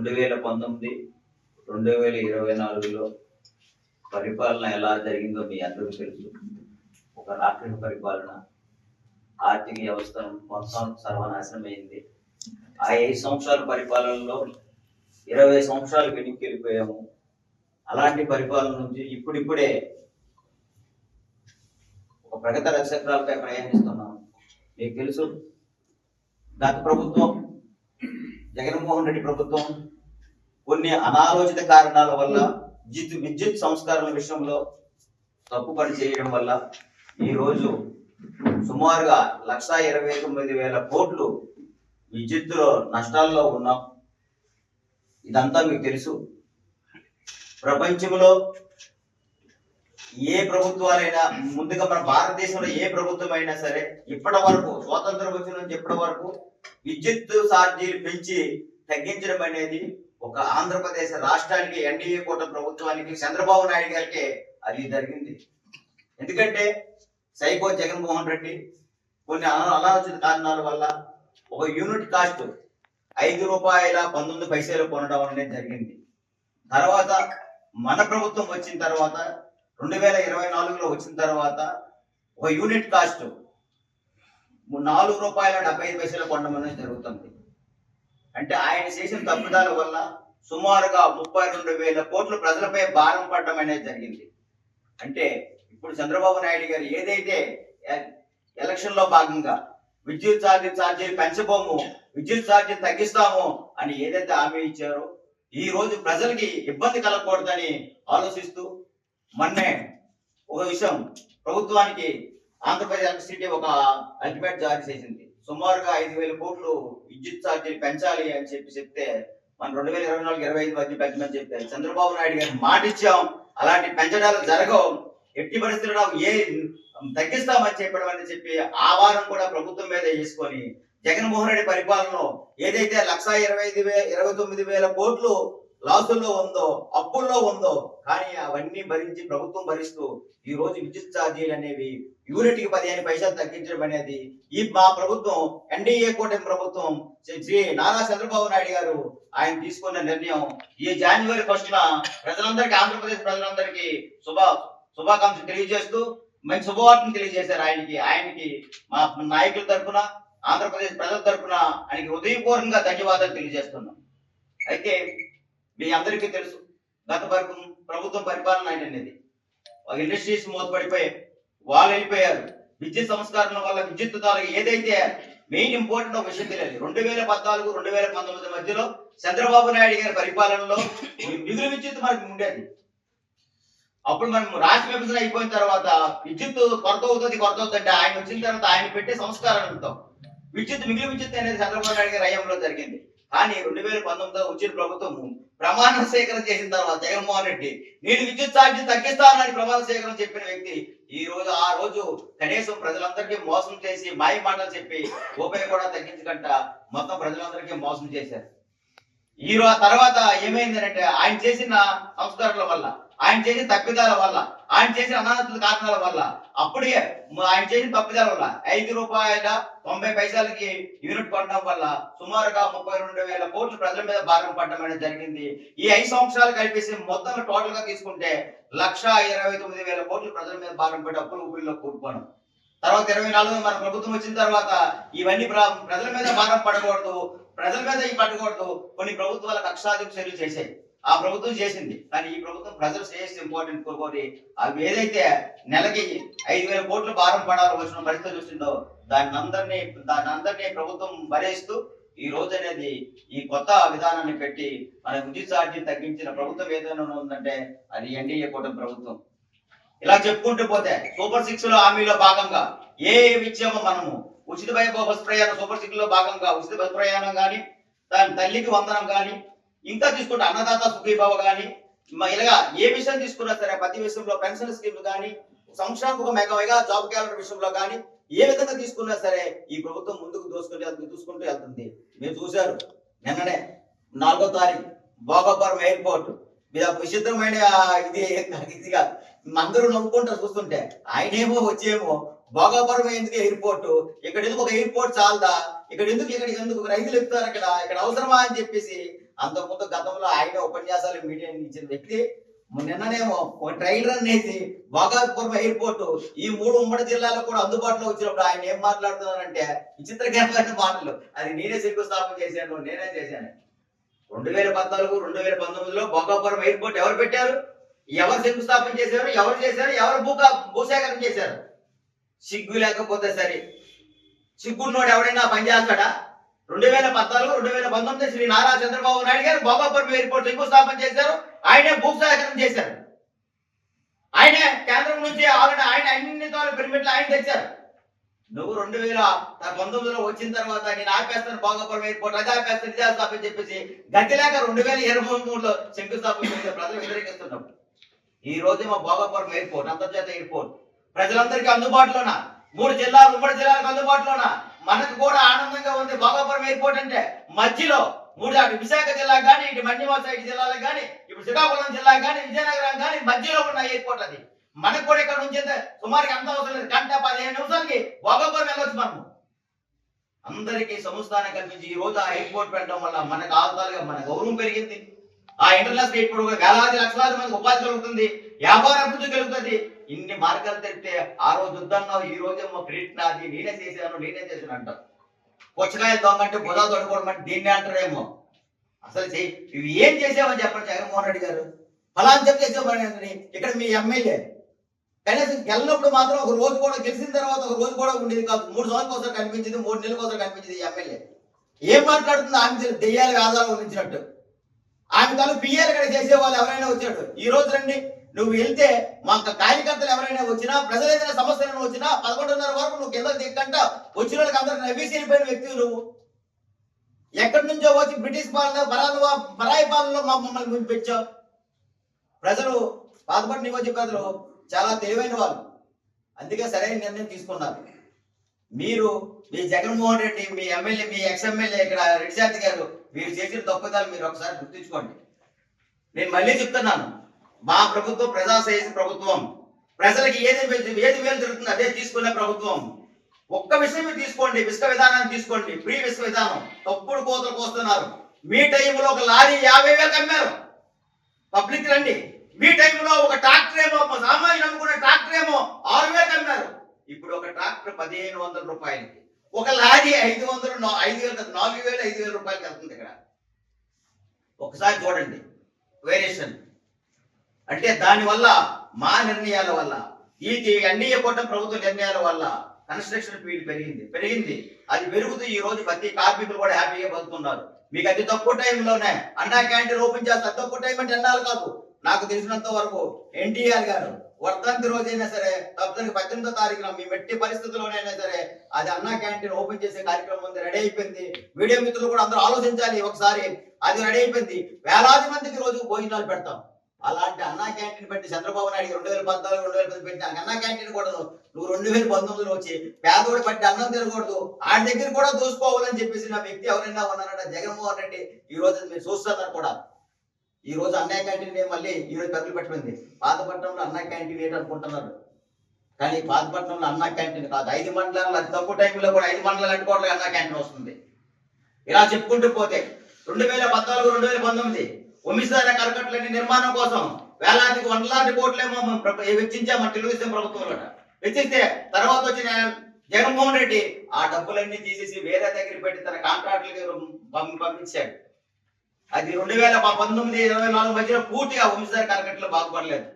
2019, 2024లో పరిపాలన ఎలా జరిగిందో మీ అందరికీ తెలుసు. ఒక రాక్షస పరిపాలన, ఆర్థిక వ్యవస్థ మొత్తం సర్వనాశనమైంది. ఆ 5 సంవత్సరాల పరిపాలనలో 20 సంవత్సరాలు వెనక్కి వెళ్ళిపోయాము. అలాంటి పరిపాలన నుంచి ఇప్పుడిప్పుడే ఒక ప్రగతి నక్షత్రాలపై ప్రయాణిస్తున్నాం. మీకు తెలుసు, గత ప్రభుత్వం జగన్మోహన్ రెడ్డి ప్రభుత్వం కొన్ని అనాలోచిత కారణాల వల్ల విద్యుత్ సంస్కరణల విషయంలో తప్పుపని చేయడం వల్ల ఈరోజు సుమారుగా 1,29,000 కోట్లు విద్యుత్తులో నష్టాల్లో ఉన్నాం. ఇదంతా మీకు తెలుసు. ప్రపంచంలో ఏ ప్రభుత్వాలైనా, ముందుగా మన భారతదేశంలో ఏ ప్రభుత్వం అయినా సరే ఇప్పటి వరకు స్వాతంత్రం వచ్చిన నుంచి ఇప్పటి వరకు విద్యుత్ ఛార్జీలు పెంచి తగ్గించడం అనేది ఒక ఆంధ్రప్రదేశ్ రాష్ట్రానికి, ఎన్డీఏ కూటమి ప్రభుత్వానికి, చంద్రబాబు నాయుడు గారికి అది జరిగింది. ఎందుకంటే సైకో జగన్మోహన్ రెడ్డి కొన్ని అనాలోచిత కారణాల వల్ల ఒక యూనిట్ కాస్ట్ ₹5.19 కొనడం అనేది జరిగింది. తర్వాత మన ప్రభుత్వం వచ్చిన తర్వాత 2024లో వచ్చిన తర్వాత ఒక యూనిట్ కాస్ట్ ₹4.75 కొనడం అనేది జరుగుతుంది. అంటే ఆయన చేసిన తప్పుదాల వల్ల సుమారుగా 32,000 కోట్లు ప్రజలపై భారం పడడం అనేది జరిగింది. అంటే ఇప్పుడు చంద్రబాబు నాయుడు గారు ఏదైతే ఎలక్షన్ లో భాగంగా విద్యుత్ ఛార్జీలు పెంచబోము, విద్యుత్ ఛార్జీలు తగ్గిస్తాము అని ఏదైతే హామీ ఇచ్చారో, ఈ రోజు ప్రజలకి ఇబ్బంది కలగకూడదని ఆలోచిస్తూ మొన్నే ఒక విషయం ప్రభుత్వానికి ఆంధ్రప్రదేశ్ ఎలక్ట్రిసిటీ ఒక అల్టిమేట్ జారీ చేసింది. సుమారుగా 5,000 కోట్లు విద్యుత్ ఛార్జీలు పెంచాలి అని చెప్తే మన 2024-25 మధ్య పెంచమని చెప్తే చంద్రబాబు నాయుడు గారు మాట ఇచ్చాం, అలాంటి పెంచడాలు జరగవు, ఎట్టి పరిస్థితుల్లో ఏ తగ్గిస్తామని చెప్పడం అని చెప్పి ఆ వారం కూడా ప్రభుత్వం మీద వేసుకొని జగన్మోహన్ రెడ్డి పరిపాలనలో ఏదైతే 1,29,000 కోట్లు లాసుల్లో ఉందో, అప్పుల్లో ఉందో, కానీ అవన్నీ భరించి ప్రభుత్వం భరిస్తూ ఈ రోజు విద్యుత్ ఛార్జీలు అనేవి యూనిట్ కి 15 పైసలు తగ్గించడం అనేది ఈ మా ప్రభుత్వం, ఎన్డీఏ కూటమి ప్రభుత్వం, శ్రీ నారా చంద్రబాబు నాయుడు గారు ఆయన తీసుకున్న నిర్ణయం. ఈ జనవరి 1న ప్రజలందరికీ, ఆంధ్రప్రదేశ్ ప్రజలందరికీ శుభాకాంక్షలు తెలియజేస్తూ మంచి శుభవార్తను తెలియజేశారు. ఆయనకి మా నాయకుల తరఫున, ఆంధ్రప్రదేశ్ ప్రజల తరఫున ఆయనకి హృదయపూర్వకంగా ధన్యవాదాలు తెలియజేస్తున్నాం. అయితే మీ అందరికీ తెలుసు, గత ప్రభుత్వం పరిపాలన అనేది ఇండస్ట్రీస్ మూతపడిపోయి వాళ్ళు వెళ్ళిపోయారు. విద్యుత్ సంస్కరణ వల్ల విద్యుత్ ధరలు ఏదైతే మెయిన్ ఇంపార్టెంట్ ఒక విషయం తెలియాలి. 2014-2019 మధ్యలో చంద్రబాబు నాయుడు గారి పరిపాలనలో మిగులు విద్యుత్ మనకి ఉండేది. అప్పుడు మనం రాష్ట్ర విభజన అయిపోయిన తర్వాత విద్యుత్ కొరత అవుతుంది. ఆయన వచ్చిన తర్వాత ఆయన పెట్టే సంస్కరణలతో మిగులు విద్యుత్ అనేది చంద్రబాబు నాయుడు గారి హయాంలో జరిగింది. కానీ 2019 వచ్చిన ప్రభుత్వం ప్రమాణ స్వీకారం చేసిన తర్వాత జగన్మోహన్ రెడ్డి నేను విద్యుత్ ఛార్జీ తగ్గిస్తానని ప్రమాణ స్వీకారం చెప్పిన వ్యక్తి ఆ రోజు కనీసం ప్రజలందరికీ మోసం చేసి మాయ మాటలు చెప్పి రూపాయి కూడా తగ్గించకుండా మొత్తం ప్రజలందరికీ మోసం చేశారు. తర్వాత ఏమైంది అంటే ఆయన చేసిన సంస్కరణల వల్ల, ఆయన చేసిన తప్పిదాల వల్ల, ఆయన చేసిన అనాలోచిత కారణాల వల్ల, అప్పుడే ఆయన చేసిన తప్పిదాల వల్ల ₹5.90 యూనిట్ కొనడం వల్ల సుమారుగా 32,000 కోట్లు ప్రజల మీద భారం పడడం అనేది జరిగింది. ఈ 5 సంవత్సరాలు కలిపేసి మొత్తం టోటల్ గా తీసుకుంటే 1,29,000 కోట్లు ప్రజల మీద భారం పడి అప్పుల ఊపిరిలో కూరుకోవడం. తర్వాత 24 మన ప్రభుత్వం వచ్చిన తర్వాత ఇవన్నీ ప్రజల మీద భారం పడకూడదు, ప్రజల మీద పడకూడదు, కొన్ని ప్రభుత్వాల కక్షాధిక చర్యలు చేశాయి. ఆ ప్రభుత్వం చేసింది. కానీ ఈ ప్రభుత్వం ప్రజల శ్రేయస్సు ఇంపార్టెంట్ కోరుకోని అవి ఏదైతే నెలకి 5,000 కోట్లు భారం పడాలి వచ్చిన పరిస్థితి వచ్చిందో దాన్ని అందరినీ ప్రభుత్వం భరేస్తూ ఈ రోజు అనేది ఈ కొత్త విధానాన్ని పెట్టి మన విద్యుత్ ఛార్జీ తగ్గించిన ప్రభుత్వం ఏదైనా ఉందంటే అది ఎన్డీఏ కూటమి ప్రభుత్వం. ఇలా చెప్పుకుంటూ పోతే సూపర్ 6 లో హామీలో భాగంగా ఏ ఇచ్చామో మనము ఉచిత బస్ ప్రయాణం, సూపర్ 6 లో భాగంగా ఉచిత బస్ ప్రయాణం కానీ, దాని తల్లికి వందనం కానీ, ఇంకా తీసుకుంటే అన్నదాత సుఖీభావ కానీ, ఇలాగా ఏ విషయం తీసుకున్నా సరే ప్రతి విషయంలో పెన్షన్ స్కీమ్ కానీ, సంక్షేమ మెగా జాబ్ క్యాలెండర్ విషయంలో కానీ ఏ విధంగా తీసుకున్నా సరే ఈ ప్రభుత్వం ముందుకు చూసుకుంటూ వెళ్తుంది. మీరు చూశారు నిన్ననే 4వ తారీఖు భోగాపురం ఎయిర్పోర్ట్ మీద విచిత్రమైన ఇదిగా అందరూ నవ్వుకుంటారు చూస్తుంటే. ఆయనేమో వచ్చేమో భోగాపురం ఎందుకు ఎయిర్పోర్ట్, ఇక్కడ ఎందుకు ఒక ఎయిర్పోర్ట్ చాలదా, ఇక్కడ ఎందుకు రైతులు ఎక్కుతారు, ఇక్కడ అవసరమా అని చెప్పేసి అంతకుముందు గతంలో ఆయన ఉపన్యాసాలు మీడియా ఇచ్చిన వ్యక్తి నిన్ననేమో ట్రైల్ రన్ వేసి భోగాపురం ఎయిర్పోర్ట్ ఈ 3 ఉమ్మడి జిల్లాలో కూడా అందుబాటులో వచ్చినప్పుడు ఆయన ఏం మాట్లాడుతున్నారంటే విచిత్రకరమైన మాటలు. అది నేనే శంకుస్థాపన చేశాను, నేనే చేశాను. 2014, 2019లో భోగాపురం ఎయిర్పోర్ట్ ఎవరు పెట్టారు? ఎవరు శంకుస్థాపన చేశారు? ఎవరు భూసేకరణ చేశారు? సిగ్గు లేకపోతే సరే, సిగ్గున్నోడు ఎవడైనా పనిచేస్తాడా? 2014, 2019 శ్రీ నారా చంద్రబాబు నాయుడు గారు భోగాపురం ఎయిర్పోర్ట్ శంకుస్థాపన చేశారు. ఆయనే భూసేకరణ చేశారు. ఆయనే కేంద్రం నుంచి ఆయన అన్ని పెర్మిట్లు ఆయన తెచ్చారు. నువ్వు 2019లో వచ్చిన తర్వాత నేను ఆపేస్తాను భోగాపురం ఎయిర్పోర్ట్, అది ఆపేస్తాను, ఇది ఆపేస్తాను చెప్పేసి గతి లేక 2023లో శంకుస్థాపన చేసే ప్రజలు వ్యతిరేకిస్తున్నప్పుడు ఈ రోజు మా భోగాపురం ఎయిర్పోర్ట్ అంతర్జాతీయ ఎయిర్పోర్ట్ ప్రజలందరికీ అందుబాటులోనా? 3 జిల్లాలు ఉమ్మడి జిల్లాలకు అందుబాటులోనా? మనకు కూడా ఆనందంగా ఉంది. భోగాపురం ఎయిర్పోర్ట్ అంటే మధ్యలో 3 అటు విశాఖ జిల్లాకు కానీ, ఇటు మన్యమా సైడ్ జిల్లాలకు కానీ, ఇప్పుడు శ్రీకాకుళం జిల్లాకు కానీ, విజయనగరం కానీ మధ్యలో ఉన్న ఎయిర్పోర్ట్ అది. మనకు కూడా ఇక్కడ నుంచి సుమారుగా అంత అవసరం లేదు, గంట 15 నిమిషాలకి భోగాపురం వెళ్ళొచ్చు. మనము అందరికీ సంస్థానం కల్పించి ఈ రోజు ఆ ఎయిర్పోర్ట్ పెట్టడం వల్ల మనకు ఆదాలుగా మన గౌరవం పెరిగింది. ఆ ఇంటర్నేషనల్ ఎయిర్పోర్ట్ వేలాది లక్షలాది మందికి ఉపాధి కలుగుతుంది, వ్యాపార అభివృద్ధి కలుగుతుంది. ఇన్ని మార్గాలు తెస్తే ఆ రోజు వద్దన్నావు, ఈ రోజేమో క్రెడిట్ నాది, నేనే చేశాను అంటారు. పుచ్చకాయలు దొంగంటే బుధా తొడుకోవడం అంటే దీన్ని అంటారేమో. అసలు ఇవి ఏం చేసామని చెప్పండి జగన్మోహన్ రెడ్డి గారు. ఫలాని చెప్పి చేసామని ఇక్కడ మీ ఎమ్మెల్యే కనీసం గెలినప్పుడు మాత్రం ఒక రోజు కూడా, గెలిచిన తర్వాత ఒక రోజు కూడా ఉండేది కాదు. 3 సంవత్సరాల కోసం కనిపించింది, 3 నెలల కోసం కనిపించింది ఈ ఎమ్మెల్యే. ఏం మాట్లాడుతుంది? ఆమె దెయ్యాలకు ఆధారం వహించినట్టు. ఆమె తను పియ్యాలు ఇక్కడ చేసే వాళ్ళు ఎవరైనా వచ్చాడు ఈ రోజు రండి, నువ్వు వెళ్తే మా కార్యకర్తలు ఎవరైనా వచ్చినా, ప్రజలు ఏదైనా సమస్యలను వచ్చినా 11:30 వరకు నువ్వు కిందకి దిక్కంట వచ్చిన వాళ్ళకి అందరికి నవ్వేసి వెళ్ళిపోయిన వ్యక్తి నువ్వు. ఎక్కడి నుంచో వచ్చి బ్రిటిష్ పాలన పరాయి పాలనలో మమ్మల్ని ముందుపెచ్చావు. ప్రజలు పాతపట్టు నియోజకవర్గంలో చాలా తెలివైన వాళ్ళు, అందుకే సరైన నిర్ణయం తీసుకున్నారు. మీరు మీ జగన్మోహన్ రెడ్డి, మీ ఎమ్మెల్యే, మీ ఎక్స్ఎమ్మెల్యే ఇక్కడ రెడ్డిశాంతి గారు మీరు చేసిన తప్పుదాలు మీరు ఒకసారి గుర్తించుకోండి. నేను మళ్ళీ చెప్తున్నాను, మా ప్రభుత్వం ప్రజాశ్రేయస్ ప్రభుత్వం. ప్రజలకి ఏది మేలు జరుగుతుంది అదే తీసుకునే ప్రభుత్వం. ఒక్క విషయం తీసుకోండి, ఇసుక విధానాన్ని తీసుకోండి, ఫ్రీ ఇసుక విధానం. తప్పుడు కోతలు కోస్తున్నారు. మీ టైంలో ఒక లారీ 50,000 అమ్మారు. పబ్లిక్ రండి, మీ టైంలో ఒక ట్రాక్టర్ ఏమో, సామాన్యులు అమ్ముకునే ట్రాక్టర్ ఏమో 6,000 అమ్మారు. ఇప్పుడు ఒక ట్రాక్టర్ 1,500 రూపాయలకి, ఒక లారీ 5,000, 5,000 రూపాయలకి వెళ్తుంది. ఇక్కడ ఒకసారి చూడండి వేరియేషన్. అంటే దానివల్ల మా నిర్ణయాల వల్ల, ఈ ఎన్డీఏ కూటమి ప్రభుత్వ నిర్ణయాల వల్ల కన్స్ట్రక్షన్ ఫీల్డ్ పెరిగింది. అది పెరుగుతూ ఈ రోజు ప్రతి కార్మికులు కూడా హ్యాపీగా బతుకుతున్నారు. మీకు అతి తక్కువ టైంలోనే అన్నా క్యాంటీన్ ఓపెన్ చేస్తారు. తక్కువ టైం అంటే ఎన్నాళ్ళు కాదు, నాకు తెలిసినంత వరకు ఎన్టీఆర్ గారు వర్ధంతి రోజైనా సరే, తప్పని 18వ తారీఖున మీ మెట్టి పరిస్థితుల్లోనైనా సరే అది అన్నా క్యాంటీన్ ఓపెన్ చేసే కార్యక్రమం ఉంది, రెడీ అయిపోయింది. మీడియా మిత్రులు కూడా అందరూ ఆలోచించాలి ఒకసారి. అది రెడీ అయిపోయింది. వేలాది మందికి రోజు భోజనాలు పెడతాం. అలాంటి అన్నా క్యాంటీన్ పెట్టి చంద్రబాబు నాయుడు 2014, 2010 పెట్టి అన్నా క్యాంటీన్ కూడా నువ్వు 2019లో వచ్చి పేదోడి పట్టి అన్నం తినకూడదు, ఆడి దగ్గర కూడా దూసుకోవాలని చెప్పేసి నా వ్యక్తి ఎవరైనా ఉన్నారంటే జగన్మోహన్ రెడ్డి. ఈ రోజు మీరు చూస్తున్నారు కూడా, ఈ రోజు అన్నా క్యాంటీన్ మళ్ళీ ఈ రోజు కదులు పెట్టింది. పాతపట్నంలో అన్నా క్యాంటీన్ ఏంటనుకుంటున్నారు, కానీ పాతపట్నంలో అన్నా క్యాంటీన్ కాదు. 5 మండలాలు అతి తక్కువ టైంలో కూడా 5 మండలాలు అనుకోవట్లేదు అన్నా క్యాంటీన్ వస్తుంది. ఇలా చెప్పుకుంటూ పోతే 2014, 2019 ఉమిసార కరకట్లని నిర్మాణం కోసం వేలాది 1,00,000 కోట్లేమో వెచ్చించాము తెలుగుదేశం ప్రభుత్వంలో. వెచ్చిస్తే తర్వాత వచ్చిన జగన్మోహన్ రెడ్డి ఆ డబ్బులన్నీ తీసేసి వేరే దగ్గర పెట్టి తన కాంట్రాక్టులకి పంపించాడు. అది 2019, 2024 మధ్యలో పూర్తిగా ఉమిసార కరకట్లు బాగుపడలేదు.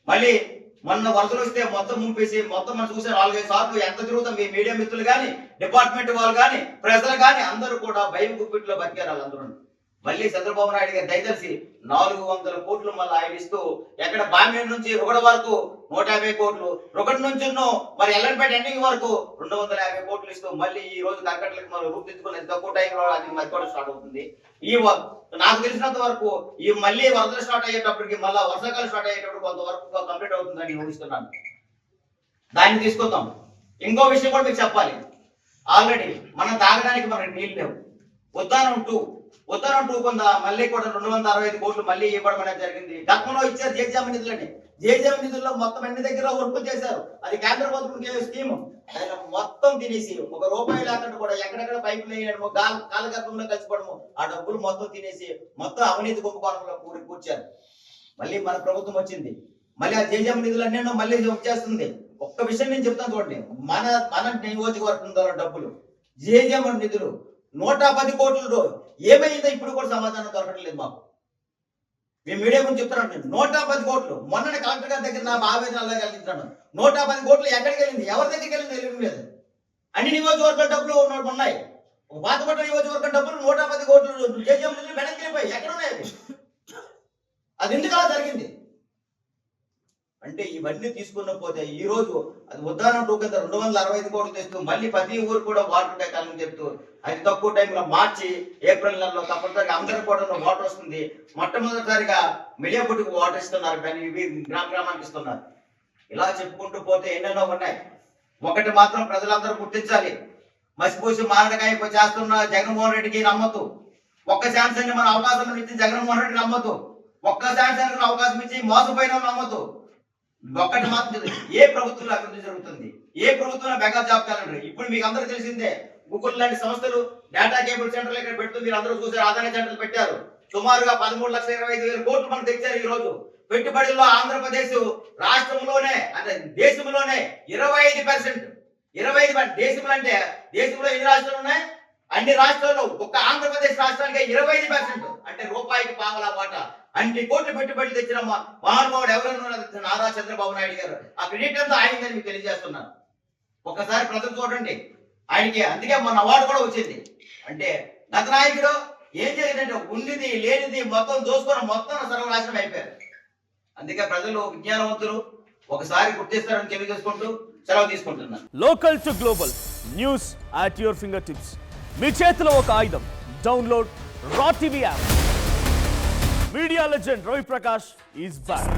మళ్ళీ మొన్న వరదలు వస్తే మొత్తం ముంపేసి మొత్తం మనం చూసే 4-5 సార్లు ఎంత తిరుగుతాం. మీ మీడియా మిత్రులు కానీ, డిపార్ట్మెంట్ వాళ్ళు కానీ, ప్రజలు కానీ అందరూ కూడా భయం గుప్పిట్లో బతికారు వాళ్ళందరూ. మళ్ళీ చంద్రబాబు నాయుడు గారు దయచేసి 400 కోట్లు మళ్ళీ ఆయన ఇస్తూ, ఎక్కడ బామేడు నుంచి రుగడ వరకు 150 కోట్లు, రుగడ నుంచి మరి ఎల్లంపేట ఎండింగ్ వరకు 250 కోట్లు ఇస్తూ మళ్ళీ ఈ రోజు కరకట్లకు మనం రూపుదిద్దుకుని తక్కువ టైంలో అది మధ్యపడ స్టార్ట్ అవుతుంది. నాకు తెలిసినంత వరకు ఈ మళ్ళీ వరదలు స్టార్ట్ అయ్యేటప్పటికి, మళ్ళీ వర్షాకాలం స్టార్ట్ అయ్యేటప్పుడు కొంతవరకు కంప్లీట్ అవుతుందని ఊహిస్తున్నాను. దాన్ని తీసుకొద్దాం. ఇంకో విషయం కూడా మీకు చెప్పాలి. ఆల్రెడీ మనం తాగడానికి మనకి నీళ్ళు లేవు. ఉద్దానం 2 కొంత మళ్ళీ కూడా 265 కోట్లు మళ్ళీ ఇవ్వడం అనేది జరిగింది. గతంలో ఇచ్చారు జేజేఎం నిధులని. జేజేఎం నిధుల్లో మొత్తం అన్ని దగ్గర వర్క్ చేశారు. అది కేంద్ర ప్రభుత్వం స్కీమ్. మొత్తం మొత్తం తినేసి ఒక రూపాయి లేకుండా కూడా ఎక్కడెక్కడ పైపులు వేయడము కాలగర్భంలో కలిసిపోవడము ఆ డబ్బులు మొత్తం తినేసి మొత్తం అవినీతి కుంభకోణంలో కూర్చారు. మళ్ళీ మన ప్రభుత్వం వచ్చింది, మళ్ళీ ఆ జేజేఎం నిధులన్నీ మళ్ళీ చేస్తుంది. ఒక్క విషయం నేను చెప్తాను చూడండి, మన నియోజకవర్గంలో డబ్బులు జేజేఎం నిధులు 110 కోట్లు ఏమైందో ఇప్పుడు కూడా సమాధానం దొరకట్లేదు మాకు. మేము మీడియా గురించి చెప్తున్నాను, 110 కోట్లు మొన్న కలెక్టర్ గారి దగ్గర నా ఆవేదన అలా కలిగించాను. 110 కోట్లు ఎక్కడికి వెళ్ళింది, ఎవరి దగ్గరికి వెళ్ళింది తెలియడం లేదు. అన్ని నియోజకవర్గ డబ్బులు ఉన్నాయి. పాతపట్ల నియోజకవర్గ డబ్బులు 110 కోట్లు జేజేఎం నిధులు వెనక్కి వెళ్ళిపోయి ఎక్కడ ఉన్నాయి? అది ఎందుకు అలా జరిగింది అంటే ఇవన్నీ తీసుకున్న పోతే ఈ రోజు అది ఉదాహరణ కింద 265 కోట్లు తెస్తూ మళ్ళీ ప్రతి ఊరు కూడా వాటర్ ట్యాంకులను చెప్తూ అది తక్కువ టైంలో మార్చి ఏప్రిల్ నెలలో తప్పనిసరిగా అందరూ కూడా వాటర్ వస్తుంది. మొట్టమొదటిసారిగా మిలియాపుటికి వాటర్ ఇస్తున్నారు, గ్రామానికి ఇస్తున్నారు. ఇలా చెప్పుకుంటూ పోతే ఎన్నెన్నో ఉన్నాయి. ఒకటి మాత్రం ప్రజలందరూ గుర్తించాలి, మసిపూసి మారడకాయ చేస్తున్న జగన్మోహన్ రెడ్డికి నమ్మద్దు. ఒక్క ఛాన్స్ అని మన అవకాశం ఇచ్చి జగన్మోహన్ రెడ్డి నమ్మద్దు. ఒక్క ఛాన్స్ అని అవకాశం ఇచ్చి మోసపోయిన నమ్మద్దు. ఒక్కటి మాత్రం ఏ ప్రభుత్వంలో అభివృద్ధి జరుగుతుంది, ఏ ప్రభుత్వంలో మెగా జాబ్ క్యాలెండర్. ఇప్పుడు మీకు అందరూ తెలిసిందే, గూగుల్ లాంటి సంస్థలు డేటా కేబుల్ సెంటర్లు ఇక్కడ పెడుతూ మీరు అందరూ చూసారు, ఆదాయ సెంటర్లు పెట్టారు. సుమారుగా 13,25,000 కోట్లు మనకు తెచ్చారు. ఈ రోజు పెట్టుబడుల్లో ఆంధ్రప్రదేశ్ రాష్ట్రంలోనే అంటే దేశంలోనే 25%. 25% దేశంలో అంటే దేశంలో ఎన్ని రాష్ట్రాలు ఉన్నాయి? అన్ని రాష్ట్రాల్లో ఒక్క ఆంధ్రప్రదేశ్ రాష్ట్రానికి 25% అంటే రూపాయికి పావలా వాటా. అన్ని కోట్లు పెట్టుబడులు తెచ్చిన మహానుభావుడు ఎవరన్నా నారా చంద్రబాబు నాయుడు గారు. ఆ క్రెడిట్ అంతా ఆయనని మీకు తెలియజేస్తున్నాను. ఒక్కసారి ప్రజలు చూడండి ఆయనకి. అందుకే మన అవార్డు కూడా వచ్చింది. అంటే గత నాయకుడు ఏం జరిగిందంటే ఉన్నది లేనిది మొత్తం దోసుకొని మొత్తం సర్వనాశనం అయిపోయారు. అందుకే ప్రజలు విజ్ఞానవంతులు, ఒకసారి గుర్తిస్తారని తెలియజేసుకుంటూ సెలవు తీసుకుంటున్నాను. Local to global news at your finger tips. మీ చేతిలో ఒక ఆయుధం. Download Raw TV app. Media legend Ravi Prakash is back.